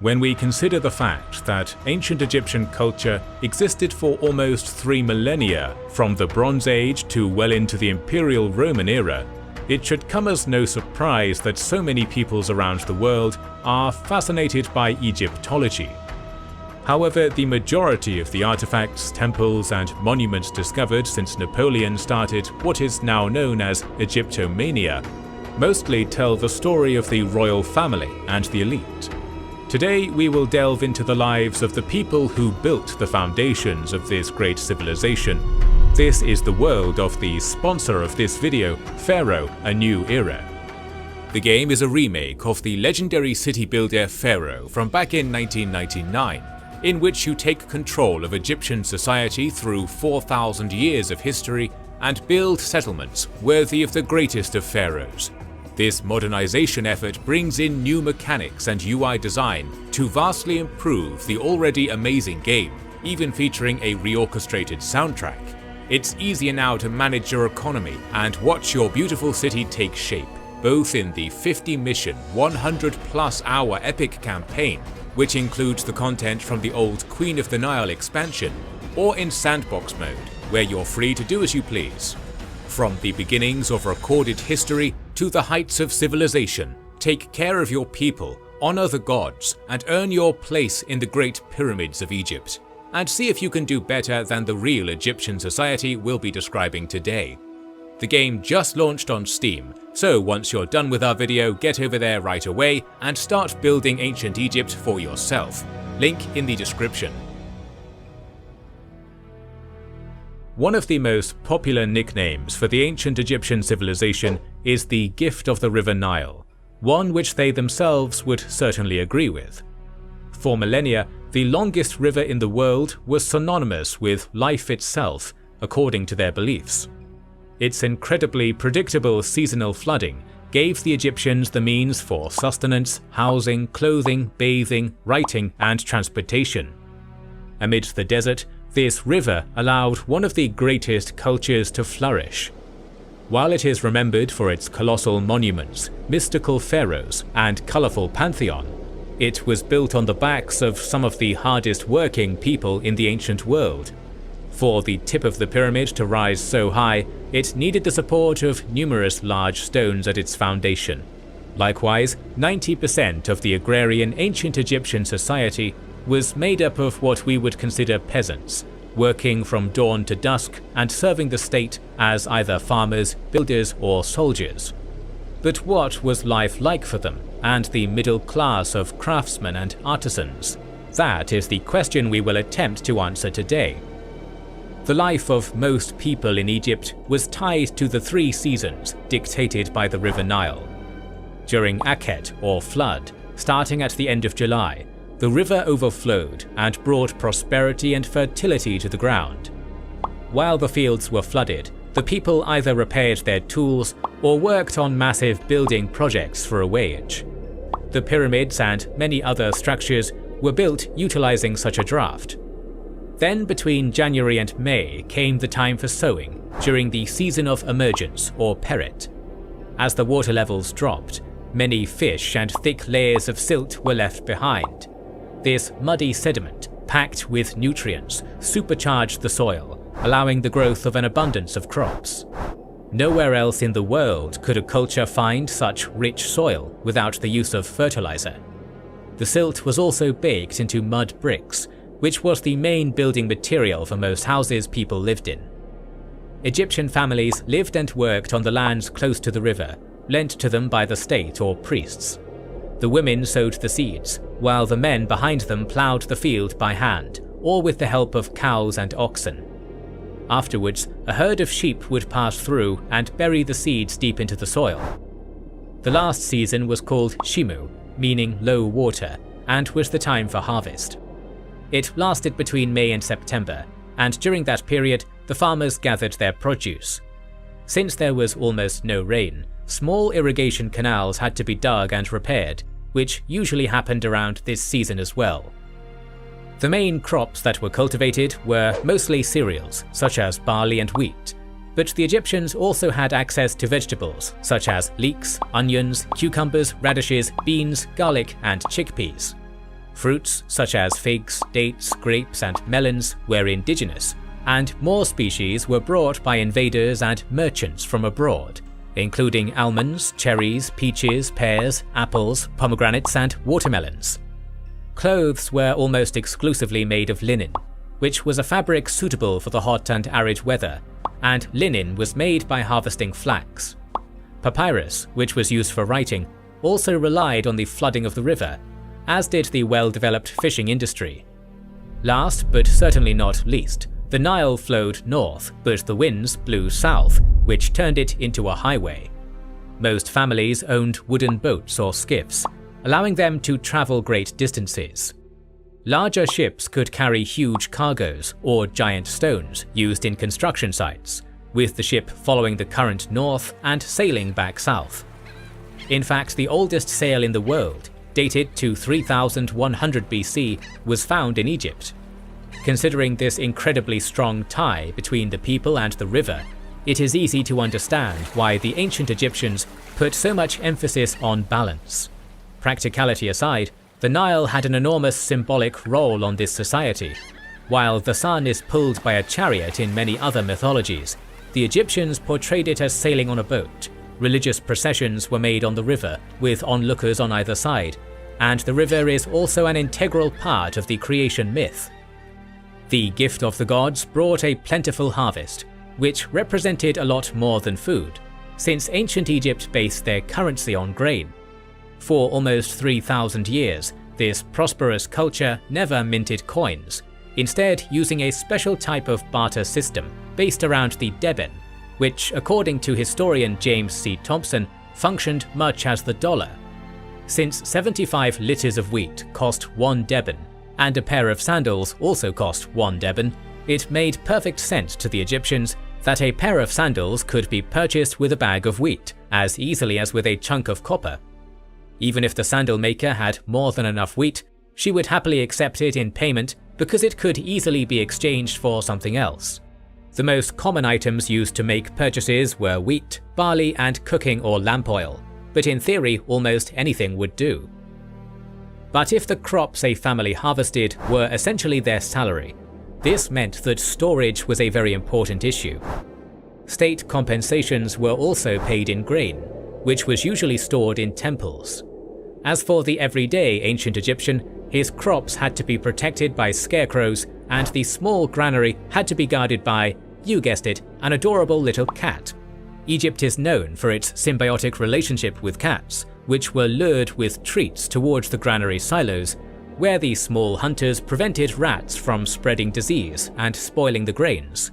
When we consider the fact that ancient Egyptian culture existed for almost 3 millennia, from the Bronze Age to well into the Imperial Roman era, it should come as no surprise that so many peoples around the world are fascinated by Egyptology. However, the majority of the artifacts, temples, and monuments discovered since Napoleon started what is now known as Egyptomania mostly tell the story of the royal family and the elite. Today we will delve into the lives of the people who built the foundations of this great civilization. This is the world of the sponsor of this video, Pharaoh: A New Era. The game is a remake of the legendary city builder Pharaoh from back in 1999, in which you take control of Egyptian society through 4,000 years of history and build settlements worthy of the greatest of pharaohs. This modernization effort brings in new mechanics and UI design to vastly improve the already amazing game, even featuring a reorchestrated soundtrack. It's easier now to manage your economy and watch your beautiful city take shape, both in the 50-mission, 100+ hour epic campaign, which includes the content from the old Queen of the Nile expansion, or in sandbox mode, where you're free to do as you please. From the beginnings of recorded history to the heights of civilization, take care of your people, honor the gods, and earn your place in the Great Pyramids of Egypt. And see if you can do better than the real Egyptian society we'll be describing today. The game just launched on Steam, so once you're done with our video, get over there right away and start building ancient Egypt for yourself. Link in the description. One of the most popular nicknames for the ancient Egyptian civilization is the Gift of the River Nile, one which they themselves would certainly agree with. For millennia, the longest river in the world was synonymous with life itself, according to their beliefs. Its incredibly predictable seasonal flooding gave the Egyptians the means for sustenance, housing, clothing, bathing, writing, and transportation. Amidst the desert, this river allowed one of the greatest cultures to flourish. While it is remembered for its colossal monuments, mystical pharaohs, and colourful pantheon, it was built on the backs of some of the hardest working people in the ancient world. For the tip of the pyramid to rise so high, it needed the support of numerous large stones at its foundation. Likewise, 90% of the agrarian ancient Egyptian society was made up of what we would consider peasants, working from dawn to dusk and serving the state as either farmers, builders, or soldiers. But what was life like for them and the middle class of craftsmen and artisans? That is the question we will attempt to answer today. The life of most people in Egypt was tied to the 3 seasons dictated by the River Nile. During Akhet, or flood, starting at the end of July, the river overflowed and brought prosperity and fertility to the ground. While the fields were flooded, the people either repaired their tools or worked on massive building projects for a wage. The pyramids and many other structures were built utilizing such a draft. Then between January and May came the time for sowing during the season of emergence, or peret. As the water levels dropped, many fish and thick layers of silt were left behind. This muddy sediment, packed with nutrients, supercharged the soil, allowing the growth of an abundance of crops. Nowhere else in the world could a culture find such rich soil without the use of fertilizer. The silt was also baked into mud bricks, which was the main building material for most houses people lived in. Egyptian families lived and worked on the lands close to the river, lent to them by the state or priests. The women sowed the seeds, while the men behind them ploughed the field by hand, or with the help of cows and oxen. Afterwards, a herd of sheep would pass through and bury the seeds deep into the soil. The last season was called Shimu, meaning low water, and was the time for harvest. It lasted between May and September, and during that period, the farmers gathered their produce. Since there was almost no rain, small irrigation canals had to be dug and repaired, which usually happened around this season as well. The main crops that were cultivated were mostly cereals, such as barley and wheat, but the Egyptians also had access to vegetables, such as leeks, onions, cucumbers, radishes, beans, garlic, and chickpeas. Fruits such as figs, dates, grapes, and melons were indigenous, and more species were brought by invaders and merchants from abroad, including almonds, cherries, peaches, pears, apples, pomegranates, and watermelons. Clothes were almost exclusively made of linen, which was a fabric suitable for the hot and arid weather, and linen was made by harvesting flax. Papyrus, which was used for writing, also relied on the flooding of the river, as did the well-developed fishing industry. Last, but certainly not least, the Nile flowed north, but the winds blew south, which turned it into a highway. Most families owned wooden boats or skiffs, allowing them to travel great distances. Larger ships could carry huge cargoes or giant stones used in construction sites, with the ship following the current north and sailing back south. In fact, the oldest sail in the world, dated to 3100 BC, was found in Egypt. Considering this incredibly strong tie between the people and the river, it is easy to understand why the ancient Egyptians put so much emphasis on balance. Practicality aside, the Nile had an enormous symbolic role on this society. While the sun is pulled by a chariot in many other mythologies, the Egyptians portrayed it as sailing on a boat. Religious processions were made on the river, with onlookers on either side, and the river is also an integral part of the creation myth. The gift of the gods brought a plentiful harvest, which represented a lot more than food, since ancient Egypt based their currency on grain. For almost 3,000 years, this prosperous culture never minted coins, instead using a special type of barter system based around the deben, which, according to historian James C. Thompson, functioned much as the dollar. Since 75 litres of wheat cost 1 deben, and a pair of sandals also cost 1 deben, it made perfect sense to the Egyptians that a pair of sandals could be purchased with a bag of wheat as easily as with a chunk of copper. Even if the sandal maker had more than enough wheat, she would happily accept it in payment because it could easily be exchanged for something else. The most common items used to make purchases were wheat, barley, and cooking or lamp oil, but in theory almost anything would do. But if the crops a family harvested were essentially their salary, this meant that storage was a very important issue. State compensations were also paid in grain, which was usually stored in temples. As for the everyday ancient Egyptian, his crops had to be protected by scarecrows, and the small granary had to be guarded by, you guessed it, an adorable little cat. Egypt is known for its symbiotic relationship with cats, which were lured with treats towards the granary silos, where the small hunters prevented rats from spreading disease and spoiling the grains.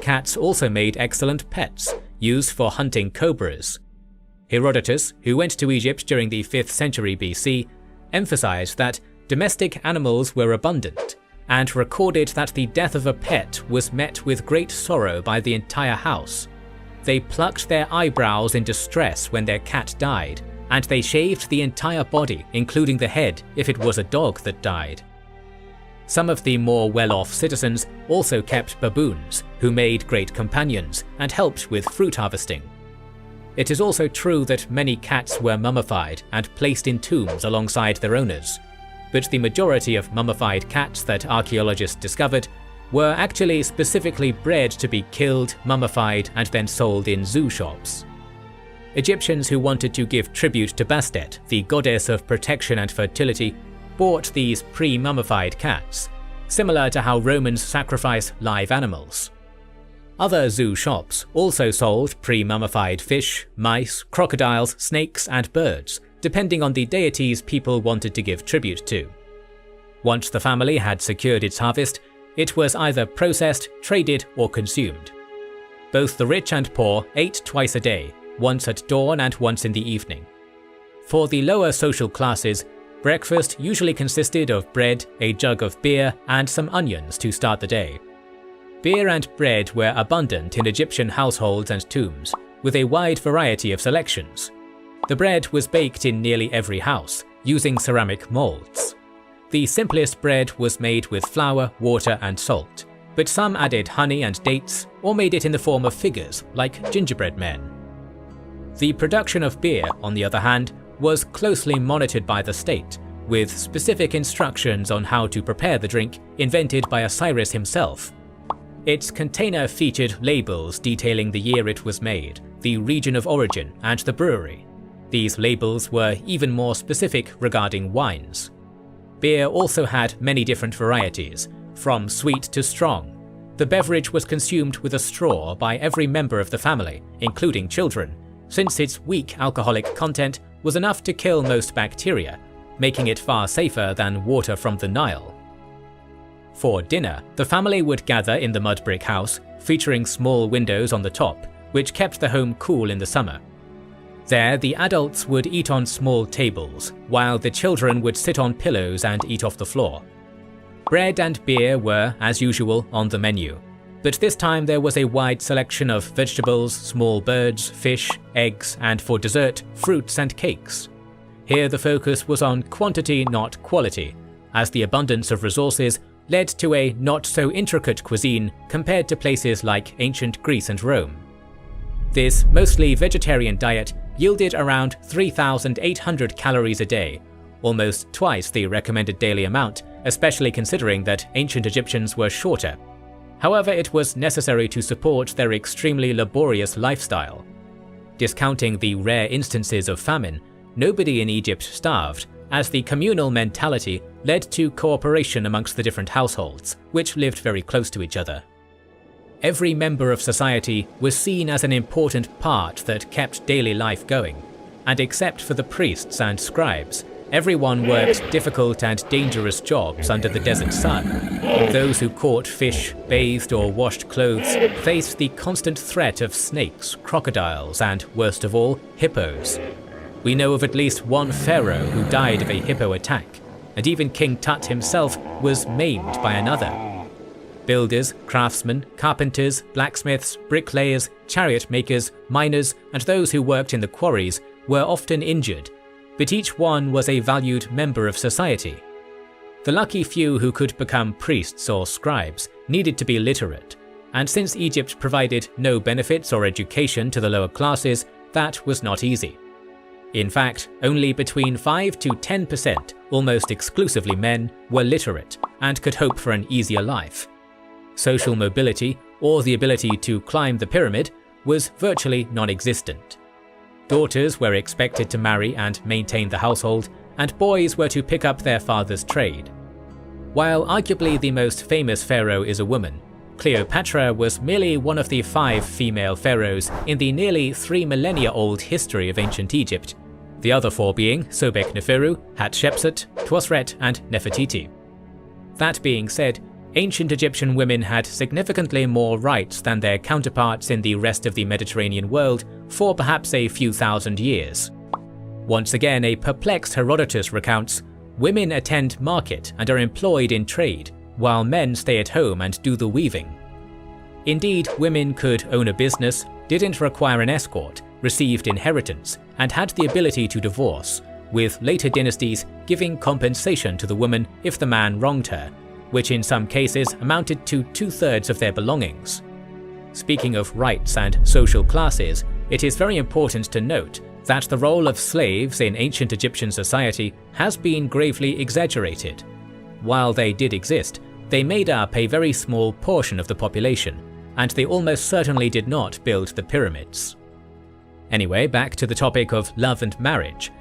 Cats also made excellent pets, used for hunting cobras. Herodotus, who went to Egypt during the 5th century BC, emphasized that domestic animals were abundant, and recorded that the death of a pet was met with great sorrow by the entire house. They plucked their eyebrows in distress when their cat died, and they shaved the entire body, including the head, if it was a dog that died. Some of the more well-off citizens also kept baboons, who made great companions and helped with fruit harvesting. It is also true that many cats were mummified and placed in tombs alongside their owners, but the majority of mummified cats that archaeologists discovered were actually specifically bred to be killed, mummified, and then sold in zoo shops. Egyptians who wanted to give tribute to Bastet, the goddess of protection and fertility, bought these pre-mummified cats, similar to how Romans sacrifice live animals. Other zoo shops also sold pre-mummified fish, mice, crocodiles, snakes, and birds, depending on the deities people wanted to give tribute to. Once the family had secured its harvest, it was either processed, traded, or consumed. Both the rich and poor ate twice a day, once at dawn and once in the evening. For the lower social classes, breakfast usually consisted of bread, a jug of beer, and some onions to start the day. Beer and bread were abundant in Egyptian households and tombs, with a wide variety of selections. The bread was baked in nearly every house, using ceramic molds. The simplest bread was made with flour, water, and salt, but some added honey and dates, or made it in the form of figures, like gingerbread men. The production of beer, on the other hand, was closely monitored by the state, with specific instructions on how to prepare the drink invented by Osiris himself. Its container featured labels detailing the year it was made, the region of origin, and the brewery. These labels were even more specific regarding wines. Beer also had many different varieties, from sweet to strong. The beverage was consumed with a straw by every member of the family, including children, since its weak alcoholic content was enough to kill most bacteria, making it far safer than water from the Nile. For dinner, the family would gather in the mud brick house, featuring small windows on the top, which kept the home cool in the summer. There, the adults would eat on small tables, while the children would sit on pillows and eat off the floor. Bread and beer were, as usual, on the menu, but this time there was a wide selection of vegetables, small birds, fish, eggs, and for dessert, fruits and cakes. Here the focus was on quantity, not quality, as the abundance of resources led to a not-so-intricate cuisine compared to places like ancient Greece and Rome. This mostly vegetarian diet yielded around 3,800 calories a day, almost twice the recommended daily amount, especially considering that ancient Egyptians were shorter. However, it was necessary to support their extremely laborious lifestyle. Discounting the rare instances of famine, nobody in Egypt starved, as the communal mentality led to cooperation amongst the different households, which lived very close to each other. Every member of society was seen as an important part that kept daily life going, and except for the priests and scribes, everyone worked difficult and dangerous jobs under the desert sun. Those who caught fish, bathed or washed clothes faced the constant threat of snakes, crocodiles, and, worst of all, hippos. We know of at least one pharaoh who died of a hippo attack, and even King Tut himself was maimed by another. Builders, craftsmen, carpenters, blacksmiths, bricklayers, chariot makers, miners, and those who worked in the quarries were often injured, but each one was a valued member of society. The lucky few who could become priests or scribes needed to be literate, and since Egypt provided no benefits or education to the lower classes, that was not easy. In fact, only between 5 to 10%, almost exclusively men, were literate and could hope for an easier life. Social mobility, or the ability to climb the pyramid, was virtually non-existent. Daughters were expected to marry and maintain the household, and boys were to pick up their father's trade. While arguably the most famous pharaoh is a woman, Cleopatra was merely one of the 5 female pharaohs in the nearly 3 millennia-old history of ancient Egypt, the other 4 being Sobek-Neferu, Hatshepsut, Tuosret, and Nefertiti. That being said, ancient Egyptian women had significantly more rights than their counterparts in the rest of the Mediterranean world for perhaps a few thousand years. Once again, a perplexed Herodotus recounts, women attend market and are employed in trade, while men stay at home and do the weaving. Indeed, women could own a business, didn't require an escort, received inheritance, and had the ability to divorce, with later dynasties giving compensation to the woman if the man wronged her, which in some cases amounted to 2/3 of their belongings. Speaking of rights and social classes, it is very important to note that the role of slaves in ancient Egyptian society has been gravely exaggerated. While they did exist, they made up a very small portion of the population, and they almost certainly did not build the pyramids. Anyway, back to the topic of love and marriage.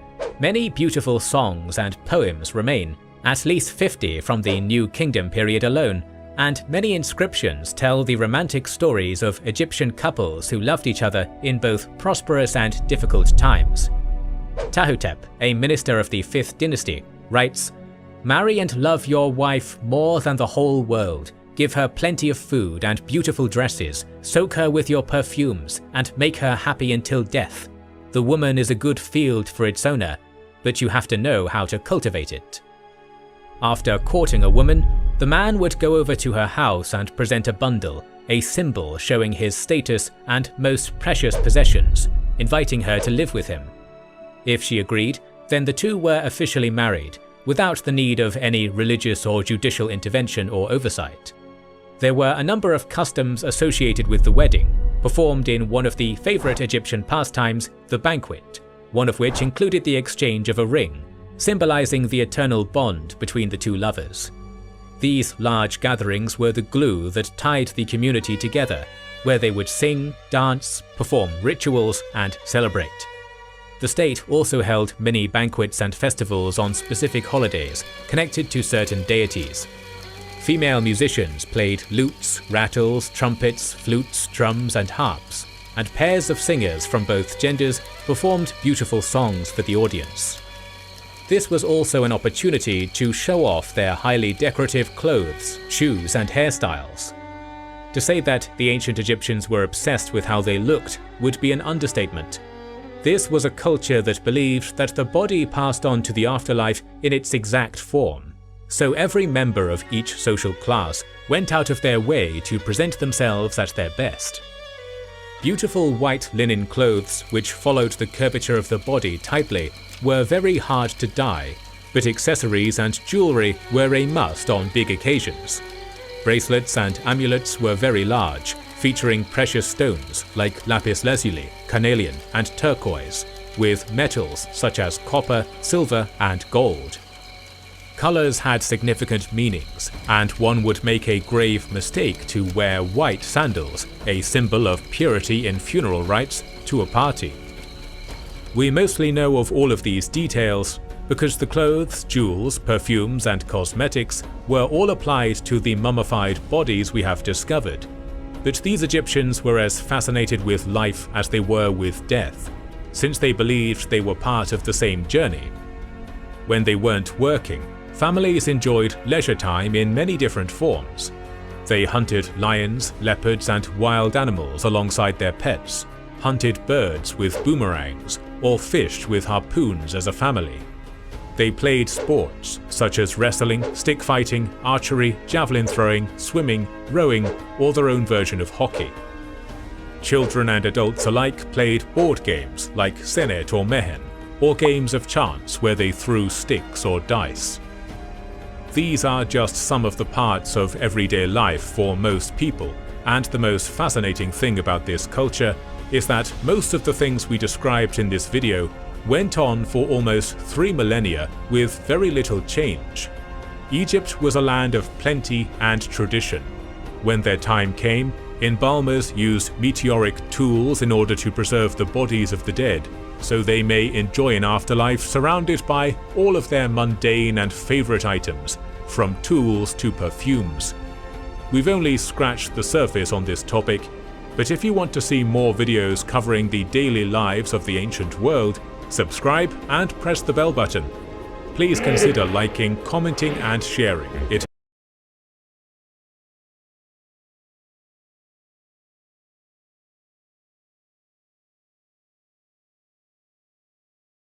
Many beautiful songs and poems remain, at least 50 from the New Kingdom period alone, and many inscriptions tell the romantic stories of Egyptian couples who loved each other in both prosperous and difficult times. Tahutep, a minister of the 5th dynasty, writes, "Marry and love your wife more than the whole world. Give her plenty of food and beautiful dresses, soak her with your perfumes, and make her happy until death. The woman is a good field for its owner, but you have to know how to cultivate it." After courting a woman, the man would go over to her house and present a bundle, a symbol showing his status and most precious possessions, inviting her to live with him. If she agreed, then the two were officially married, without the need of any religious or judicial intervention or oversight. There were a number of customs associated with the wedding, performed in one of the favorite Egyptian pastimes, the banquet, one of which included the exchange of a ring, symbolizing the eternal bond between the two lovers. These large gatherings were the glue that tied the community together, where they would sing, dance, perform rituals, and celebrate. The state also held many banquets and festivals on specific holidays connected to certain deities. Female musicians played lutes, rattles, trumpets, flutes, drums, and harps, and pairs of singers from both genders performed beautiful songs for the audience. This was also an opportunity to show off their highly decorative clothes, shoes, and hairstyles. To say that the ancient Egyptians were obsessed with how they looked would be an understatement. This was a culture that believed that the body passed on to the afterlife in its exact form, so every member of each social class went out of their way to present themselves at their best. Beautiful white linen clothes, which followed the curvature of the body tightly, were very hard to dye, but accessories and jewelry were a must on big occasions. Bracelets and amulets were very large, featuring precious stones like lapis lazuli, carnelian, and turquoise, with metals such as copper, silver, and gold. Colors had significant meanings, and one would make a grave mistake to wear white sandals, a symbol of purity in funeral rites, to a party. We mostly know of all of these details because the clothes, jewels, perfumes, and cosmetics were all applied to the mummified bodies we have discovered. But these Egyptians were as fascinated with life as they were with death, since they believed they were part of the same journey. When they weren't working, families enjoyed leisure time in many different forms. They hunted lions, leopards, and wild animals alongside their pets, hunted birds with boomerangs, or fished with harpoons as a family. They played sports such as wrestling, stick fighting, archery, javelin throwing, swimming, rowing, or their own version of hockey. Children and adults alike played board games like senet or mehen, or games of chance where they threw sticks or dice. These are just some of the parts of everyday life for most people, and the most fascinating thing about this culture is that most of the things we described in this video went on for almost 3 millennia with very little change. Egypt was a land of plenty and tradition. When their time came, embalmers used meteoric tools in order to preserve the bodies of the dead, so they may enjoy an afterlife surrounded by all of their mundane and favorite items, from tools to perfumes. We've only scratched the surface on this topic, but if you want to see more videos covering the daily lives of the ancient world, subscribe and press the bell button. Please consider liking, commenting, and sharing. It